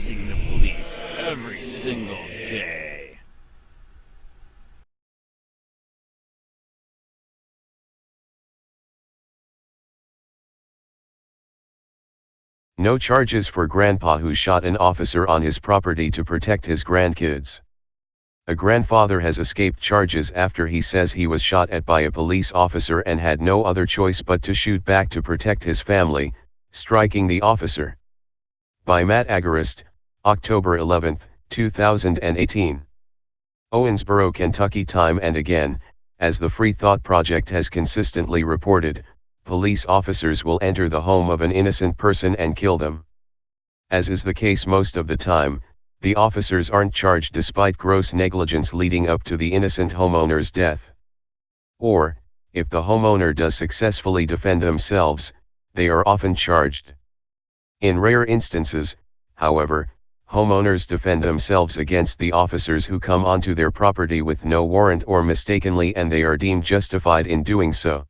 facing the police every single day. No charges for grandpa who shot an officer on his property to protect his grandkids. A grandfather has escaped charges after he says he was shot at by a police officer and had no other choice but to shoot back to protect his family, striking the officer. By Matt Agarist, October 11, 2018. Owensboro, Kentucky. Time and again, as the Free Thought Project has consistently reported, police officers will enter the home of an innocent person and kill them. As is the case most of the time, the officers aren't charged despite gross negligence leading up to the innocent homeowner's death. Or, if the homeowner does successfully defend themselves, they are often charged. In rare instances, however, homeowners defend themselves against the officers who come onto their property with no warrant or mistakenly, and they are deemed justified in doing so.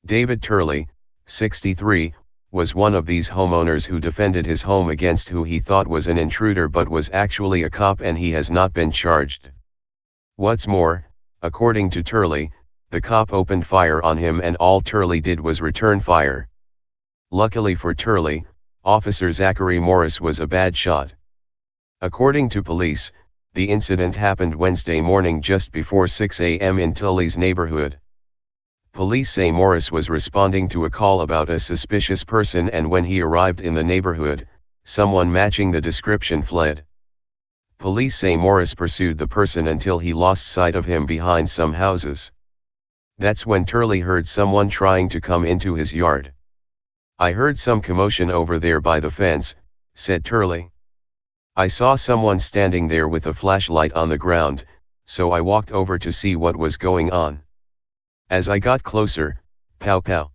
David Turley, 63, was one of these homeowners who defended his home against who he thought was an intruder but was actually a cop, and he has not been charged. What's more, according to Turley, the cop opened fire on him and all Turley did was return fire. Luckily for Turley, Officer Zachary Morris was a bad shot. According to police, the incident happened Wednesday morning just before 6 a.m. in Tully's neighborhood. Police say Morris was responding to a call about a suspicious person, and when he arrived in the neighborhood, someone matching the description fled. Police say Morris pursued the person until he lost sight of him behind some houses. That's when Turley heard someone trying to come into his yard. "I heard some commotion over there by the fence," said Turley. "I saw someone standing there with a flashlight on the ground, so I walked over to see what was going on. As I got closer, pow pow.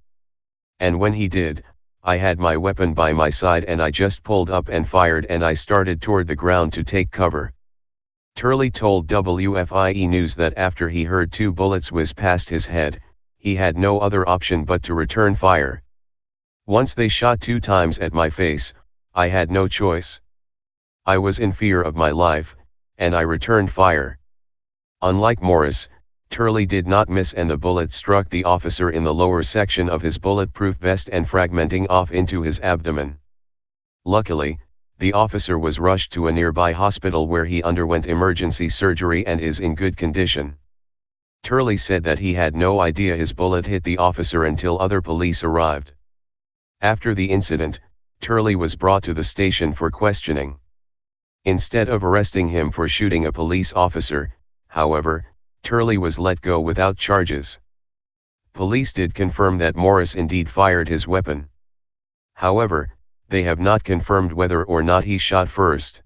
And when he did, I had my weapon by my side and I just pulled up and fired, and I started toward the ground to take cover." Turley told WFIE News that after he heard 2 bullets whiz past his head, he had no other option but to return fire. "Once they shot 2 times at my face, I had no choice. I was in fear of my life, and I returned fire." Unlike Morris, Turley did not miss, and the bullet struck the officer in the lower section of his bulletproof vest and fragmenting off into his abdomen. Luckily, the officer was rushed to a nearby hospital where he underwent emergency surgery and is in good condition. Turley said that he had no idea his bullet hit the officer until other police arrived. After the incident, Turley was brought to the station for questioning. Instead of arresting him for shooting a police officer, however, Turley was let go without charges. Police did confirm that Morris indeed fired his weapon. However, they have not confirmed whether or not he shot first.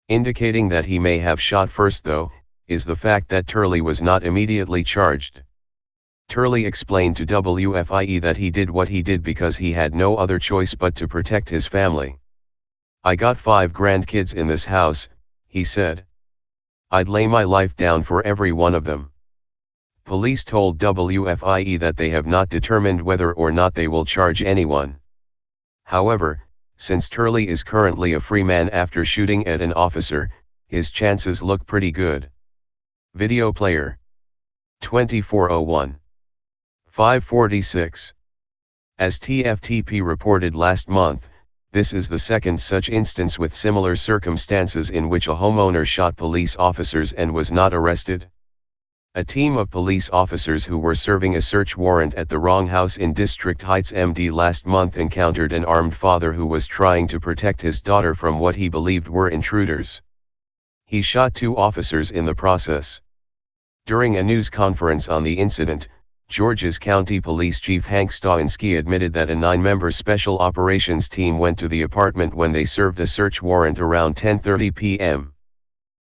Indicating that he may have shot first, though, is the fact that Turley was not immediately charged. Turley explained to WFIE that he did what he did because he had no other choice but to protect his family. "I got 5 grandkids in this house," he said. "I'd lay my life down for every one of them." Police told WFIE that they have not determined whether or not they will charge anyone. However, since Turley is currently a free man after shooting at an officer, his chances look pretty good. Video player 2401 546. As TFTP reported last month, this is the second such instance with similar circumstances in which a homeowner shot police officers and was not arrested. A team of police officers who were serving a search warrant at the wrong house in District Heights, MD last month encountered an armed father who was trying to protect his daughter from what he believed were intruders. He shot 2 officers in the process. During a news conference on the incident, Georges County Police Chief Hank Stawinski admitted that a 9-member special operations team went to the apartment when they served a search warrant around 10:30 p.m.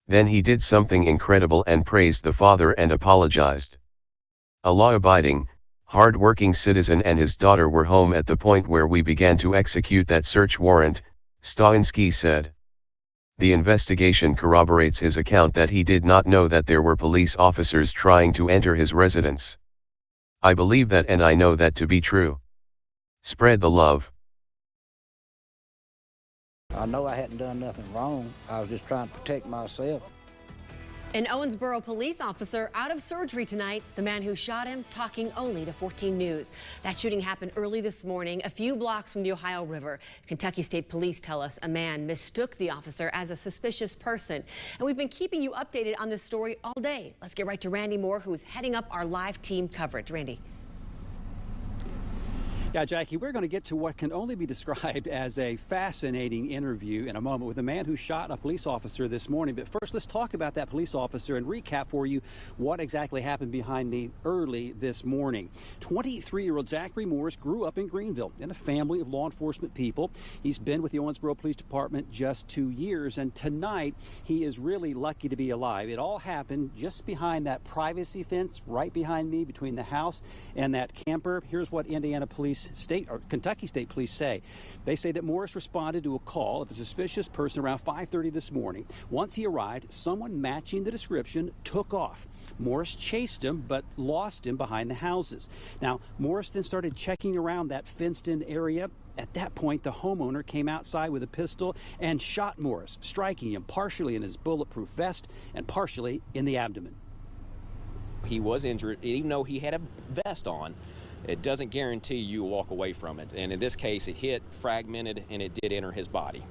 Then he did something incredible and praised the father and apologized. "A law-abiding, hard-working citizen and his daughter were home at the point where we began to execute that search warrant," Stawinski said. The investigation corroborates his account that he did not know that there were police officers trying to enter his residence. "I believe that and I know that to be true. Spread the love." I know I hadn't done nothing wrong. I was just trying to protect myself. An Owensboro police officer out of surgery tonight. The man who shot him talking only to 14 News. That shooting happened early this morning, a few blocks from the Ohio River. Kentucky State Police tell us a man mistook the officer as a suspicious person. And we've been keeping you updated on this story all day. Let's get right to Randy Moore, who's heading up our live team coverage. Randy. Yeah, Jackie, we're going to get to what can only be described as a fascinating interview in a moment with a man who shot a police officer this morning. But first, let's talk about that police officer and recap for you what exactly happened behind me early this morning. 23-year-old Zachary Morris grew up in Greenville in a family of law enforcement people. He's been with the Owensboro Police Department just 2 years, and tonight he is really lucky to be alive. It all happened just behind that privacy fence right behind me between the house and that camper. Here's what Indiana Police State or Kentucky State Police say. They say that Morris responded to a call of a suspicious person around 5:30 this morning. Once he arrived, someone matching the description took off. Morris chased him but lost him behind the houses. Now, Morris then started checking around that fenced-in area. At that point, the homeowner came outside with a pistol and shot Morris, striking him partially in his bulletproof vest and partially in the abdomen. He was injured, even though he had a vest on. It doesn't guarantee you will walk away from it. And in this case, it hit, fragmented, and it did enter his body.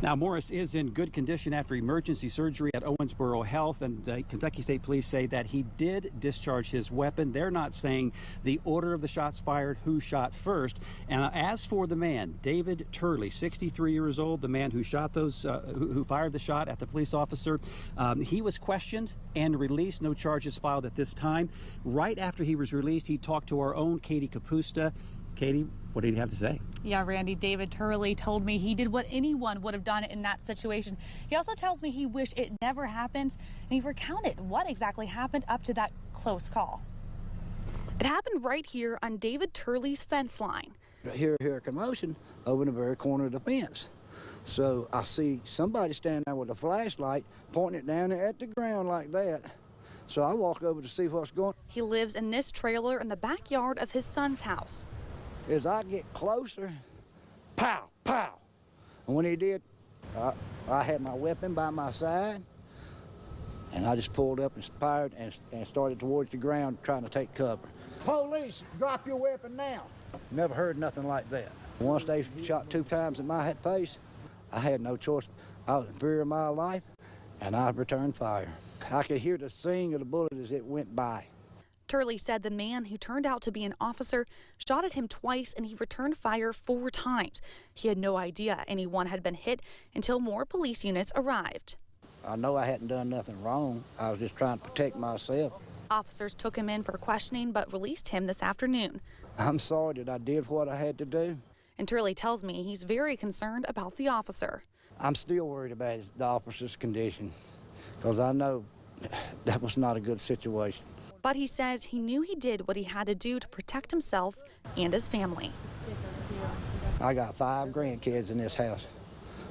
Now, Morris is in good condition after emergency surgery at Owensboro Health, and Kentucky State Police say that he did discharge his weapon. They're not saying the order of the shots fired, who shot first. And as for the man, David Turley, 63 years old, the man who shot who fired the shot at the police officer, he was questioned and released. No charges filed at this time. Right after he was released, he talked to our own Katie Capusta. Katie, what did he have to say? Yeah, Randy, David Turley told me he did what anyone would have done in that situation. He also tells me he wished it never happened, and he recounted what exactly happened up to that close call. It happened right here on David Turley's fence line. I hear a commotion over in the very corner of the fence. So I see somebody standing there with a flashlight pointing it down at the ground like that. So I walk over to see what's going on. He lives in this trailer in the backyard of his son's house. As I get closer, pow, pow. And when he did, I had my weapon by my side, and I just pulled up and fired and started towards the ground trying to take cover. Police, drop your weapon now. Never heard nothing like that. Once they shot 2 times in my face, I had no choice. I was in fear of my life, and I returned fire. I could hear the sing of the bullet as it went by. Turley said the man who turned out to be an officer shot at him twice and he returned fire 4 times. He had no idea anyone had been hit until more police units arrived. I know I hadn't done nothing wrong. I was just trying to protect myself. Officers took him in for questioning but released him this afternoon. I'm sorry that I did what I had to do. And Turley tells me he's very concerned about the officer. I'm still worried about the officer's condition because I know that was not a good situation. But he says he knew he did what he had to do to protect himself and his family. I got 5 grandkids in this house.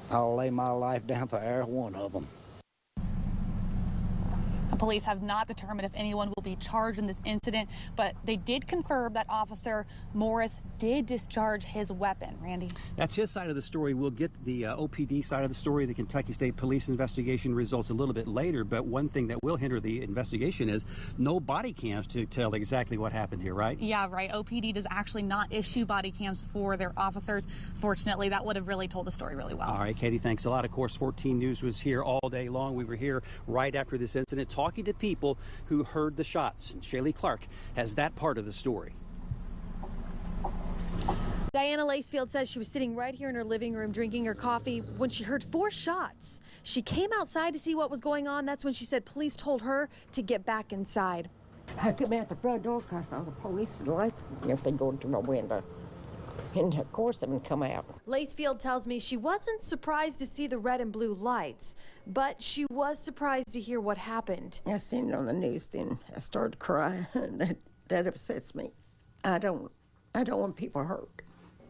I'll lay my life down for every one of them. Police have not determined if anyone will be charged in this incident, but they did confirm that Officer Morris did discharge his weapon. Randy? That's his side of the story. We'll get the OPD side of the story, the Kentucky State Police investigation results a little bit later, but one thing that will hinder the investigation is no body cams to tell exactly what happened here, right? Yeah, right. OPD does actually not issue body cams for their officers. Fortunately, that would have really told the story really well. All right, Katie, thanks a lot. Of course, 14 News was here all day long. We were here right after this incident talking to people who heard the shots. And Shaylee Clark has that part of the story. Diana Lacefield says she was sitting right here in her living room drinking her coffee when she heard 4 shots. She came outside to see what was going on. That's when she said police told her to get back inside. I came out the front door because I saw the police and lights and everything going through my window. And of course, I'm going to come out. Lacefield tells me she wasn't surprised to see the red and blue lights, but she was surprised to hear what happened. I seen it on the news, then I started crying. That upsets me. I don't want people hurt.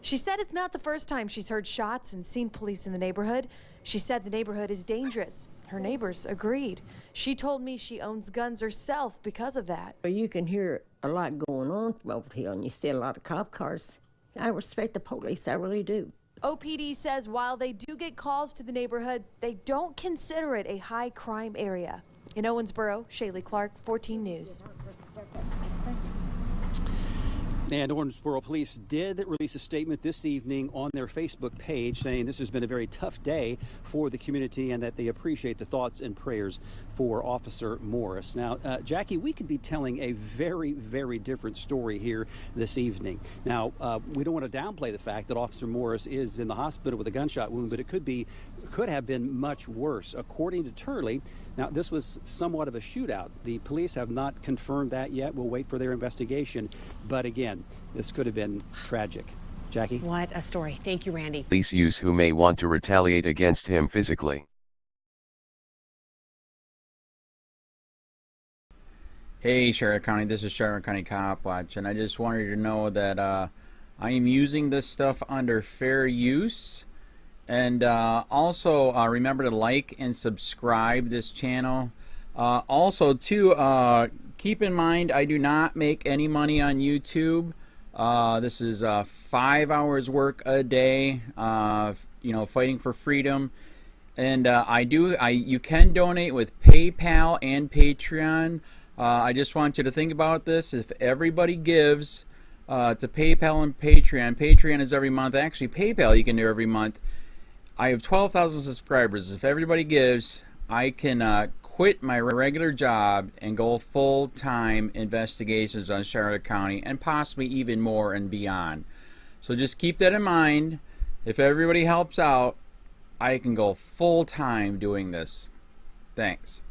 She said it's not the first time she's heard shots and seen police in the neighborhood. She said the neighborhood is dangerous. Her neighbors agreed. She told me she owns guns herself because of that. You can hear a lot going on from over here, and you see a lot of cop cars I respect the police, I really do. OPD says while they do get calls to the neighborhood, they don't consider it a high crime area. In Owensboro, Shaylee Clark, 14 News. And Owensboro Police did release a statement this evening on their Facebook page saying this has been a very tough day for the community and that they appreciate the thoughts and prayers for Officer Morris. Now, Jackie, we could be telling a very, very different story here this evening. Now, we don't want to downplay the fact that Officer Morris is in the hospital with a gunshot wound, but it could have been much worse. According to Turley, now this was somewhat of a shootout. The police have not confirmed that yet. We'll wait for their investigation. But again, this could have been tragic. Jackie? What a story. Thank you, Randy. Police use who may want to retaliate against him physically. Hey Charlotte County, this is Charlotte County Cop Watch, and I just wanted you to know that I am using this stuff under fair use. And also remember to like and subscribe this channel. Also too, keep in mind I do not make any money on YouTube. This is 5 hours work a day, you know, fighting for freedom. And you can donate with PayPal and Patreon. I just want you to think about this. If everybody gives to PayPal and Patreon is every month. Actually, PayPal you can do every month. I have 12,000 subscribers. If everybody gives, I can quit my regular job and go full-time investigations on Charlotte County and possibly even more and beyond. So just keep that in mind. If everybody helps out, I can go full-time doing this. Thanks.